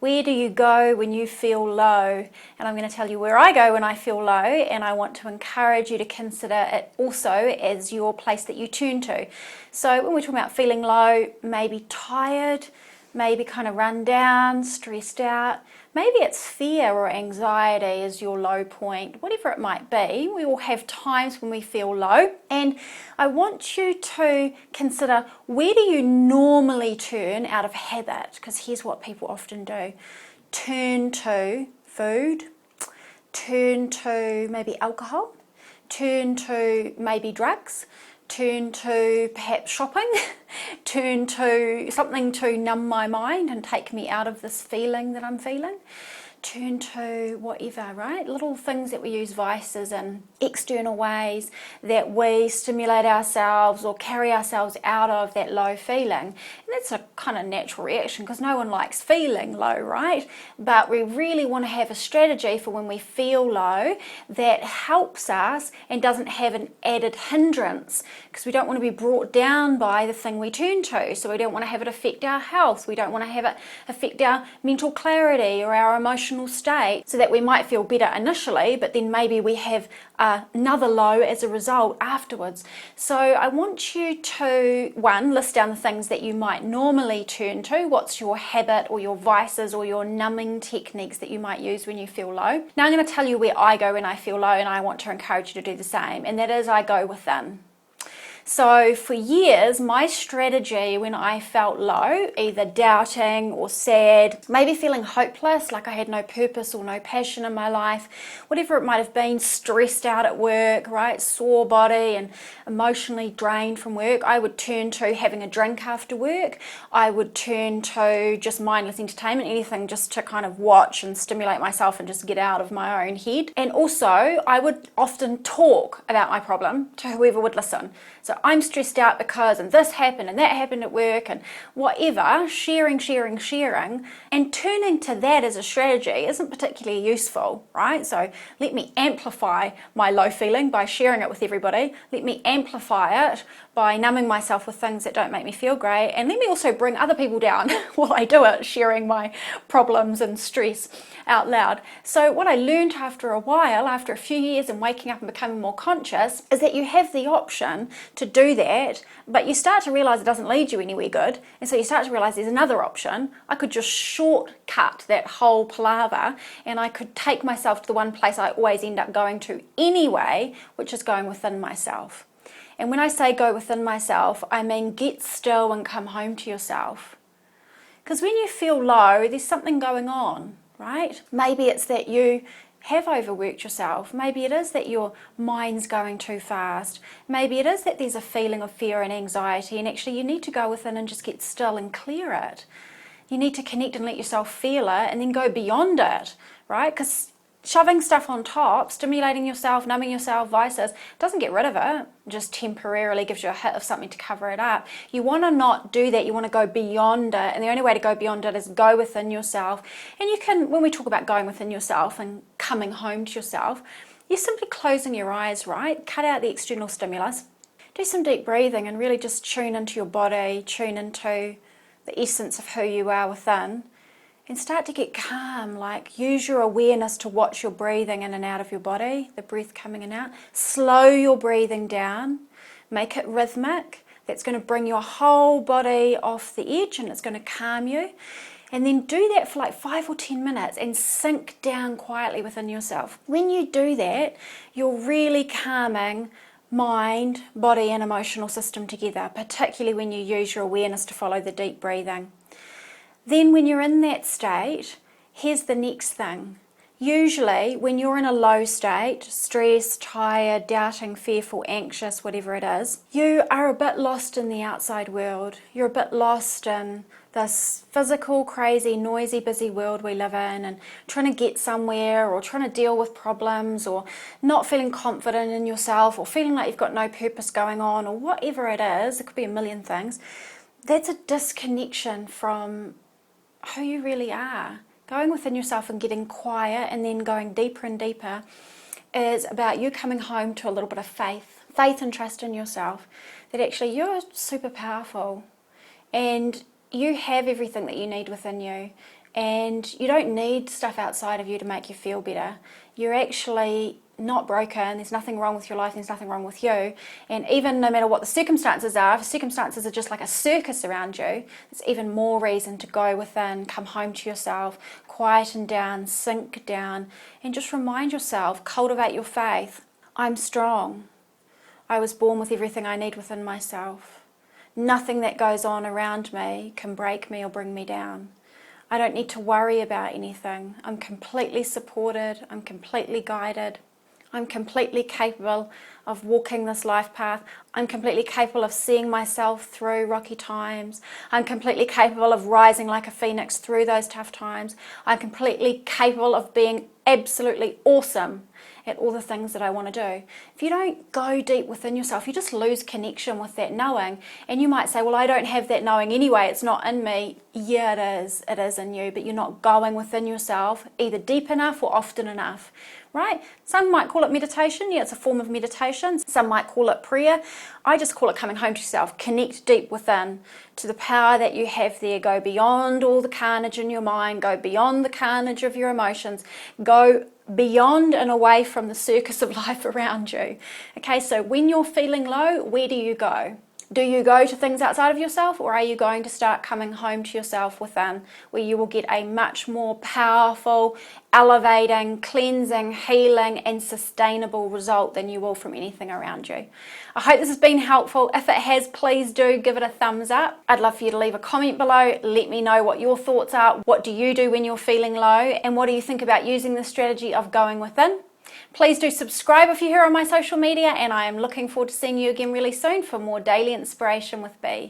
Where do you go when you feel low? And I'm going to tell you where I go when I feel low, and I want to encourage you to consider it also as your place that you turn to. So when we're talking about feeling low, maybe tired, maybe kind of run down, stressed out, maybe it's fear or anxiety is your low point, whatever it might be. We all have times when we feel low, and I want you to consider, where do you normally turn out of habit? Because here's what people often do. Turn to food, turn to maybe alcohol, turn to maybe drugs, turn to perhaps shopping, turn to something to numb my mind and take me out of this feeling that I'm feeling, turn to whatever, right? Little things that we use vices in, external ways that we stimulate ourselves or carry ourselves out of that low feeling. And that's a kind of natural reaction because no one likes feeling low, right? But we really want to have a strategy for when we feel low that helps us and doesn't have an added hindrance, because we don't want to be brought down by the thing we turn to. So we don't want to have it affect our health. We don't want to have it affect our mental clarity or our emotional state, so that we might feel better initially, but then maybe we have another low as a result afterwards. So I want you to, one, list down the things that you might normally turn to. What's your habit or your vices or your numbing techniques that you might use when you feel low? Now I'm going to tell you where I go when I feel low, and I want to encourage you to do the same, and that is I go within. So for years, my strategy when I felt low, either doubting or sad, maybe feeling hopeless, like I had no purpose or no passion in my life, whatever it might have been, stressed out at work, right, sore body and emotionally drained from work, I would turn to having a drink after work. I would turn to just mindless entertainment, anything just to kind of watch and stimulate myself and just get out of my own head. And also, I would often talk about my problem to whoever would listen. So I'm stressed out because, and this happened and that happened at work and whatever, sharing, and turning to that as a strategy isn't particularly useful, right? So let me amplify my low feeling by sharing it with everybody. Let me amplify it by numbing myself with things that don't make me feel great. And let me also bring other people down while I do it, sharing my problems and stress out loud. So what I learned after a while, after a few years and waking up and becoming more conscious, is that you have the option to do that, but you start to realize it doesn't lead you anywhere good. And so you start to realize there's another option. I could just shortcut that whole palaver, and I could take myself to the one place I always end up going to anyway, which is going within myself. And when I say go within myself, I mean get still and come home to yourself. Because when you feel low, there's something going on, right? Maybe it's that you have overworked yourself. Maybe it is that your mind's going too fast. Maybe it is that there's a feeling of fear and anxiety, and actually you need to go within and just get still and clear it. You need to connect and let yourself feel it and then go beyond it, right? Because shoving stuff on top, stimulating yourself, numbing yourself, vices, doesn't get rid of it, just temporarily gives you a hit of something to cover it up. You want to not do that. You want to go beyond it, and the only way to go beyond it is go within yourself. And you can, when we talk about going within yourself and coming home to yourself, you're simply closing your eyes, right? Cut out the external stimulus. Do some deep breathing and really just tune into your body, tune into the essence of who you are within. And start to get calm, like use your awareness to watch your breathing in and out of your body, the breath coming in and out. Slow your breathing down, make it rhythmic. That's going to bring your whole body off the edge and it's going to calm you. And then do that for like 5 or 10 minutes and sink down quietly within yourself. When you do that, you're really calming mind, body and emotional system together, particularly when you use your awareness to follow the deep breathing. Then when you're in that state, here's the next thing. Usually when you're in a low state, stressed, tired, doubting, fearful, anxious, whatever it is, you are a bit lost in the outside world. You're a bit lost in this physical, crazy, noisy, busy world we live in, and trying to get somewhere or trying to deal with problems or not feeling confident in yourself or feeling like you've got no purpose going on or whatever it is. It could be a million things. That's a disconnection from who you really are. Going within yourself and getting quiet and then going deeper and deeper is about you coming home to a little bit of faith and trust in yourself, that actually you're super powerful and you have everything that you need within you. And you don't need stuff outside of you to make you feel better. You're actually not broken. There's nothing wrong with your life. There's nothing wrong with you. And even no matter what the circumstances are, if circumstances are just like a circus around you, there's even more reason to go within, come home to yourself, quieten down, sink down, and just remind yourself, cultivate your faith. I'm strong. I was born with everything I need within myself. Nothing that goes on around me can break me or bring me down. I don't need to worry about anything. I'm completely supported. I'm completely guided. I'm completely capable of walking this life path. I'm completely capable of seeing myself through rocky times. I'm completely capable of rising like a phoenix through those tough times. I'm completely capable of being absolutely awesome at all the things that I want to do. If you don't go deep within yourself, you just lose connection with that knowing. And you might say, well, I don't have that knowing anyway, it's not in me. Yeah, it is in you, but you're not going within yourself either deep enough or often enough, right? Some might call it meditation. Yeah, it's a form of meditation. Some might call it prayer. I just call it coming home to yourself. Connect deep within to the power that you have there. Go beyond all the carnage in your mind. Go beyond the carnage of your emotions. Go beyond and away from the circus of life around you. Okay, so when you're feeling low, where do you go? Do you go to things outside of yourself, or are you going to start coming home to yourself within, where you will get a much more powerful, elevating, cleansing, healing, and sustainable result than you will from anything around you? I hope this has been helpful. If it has, please do give it a thumbs up. I'd love for you to leave a comment below. Let me know what your thoughts are. What do you do when you're feeling low? And what do you think about using the strategy of going within? Please do subscribe if you're here on my social media, and I am looking forward to seeing you again really soon for more daily inspiration with Bea.